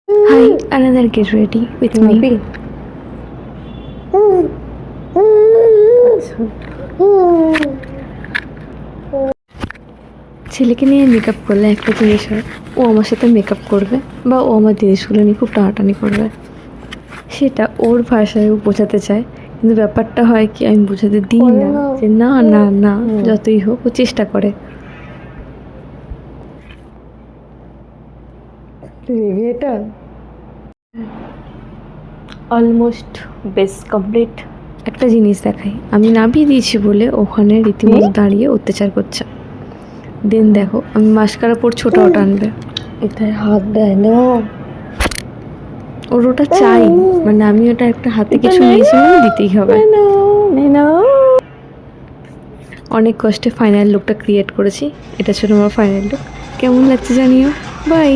Hi, another get ready with me. ছেলেকে নিয়ে makeup করলে একটা জিনিস হয়, ও আমার সাথে মেকআপ করবে বা ও আমার জিনিসগুলো নিয়ে খুব টানাটানি করবে। সেটা ওর ভাষায় ও বোঝাতে চায়, কিন্তু ব্যাপারটা হয় কি আমি বোঝাতে দিই না যে না না না, যতই হোক ও চেষ্টা করে। এটা অলমোস্ট বেস কমপ্লিট। একটা জিনিস দেখাই, আমি নামিয়ে দিয়েছি বলে ওখানে রীতিমতো দাঁড়িয়ে অত্যাচার করছে। দেন দেখো আমি মাস্কারা পর ছোট ওটা আনবে, এটায় হাত দেয় না। ওর ওটা চাই, মানে আমি ওটা একটা হাতে কিছু নিয়েছি মানে দিতেই হবে। অনেক কষ্টে ফাইনাল লুকটা ক্রিয়েট করেছি, এটা ছিল আমার ফাইনাল লুক। কেমন লাগছে জানিও। বাই।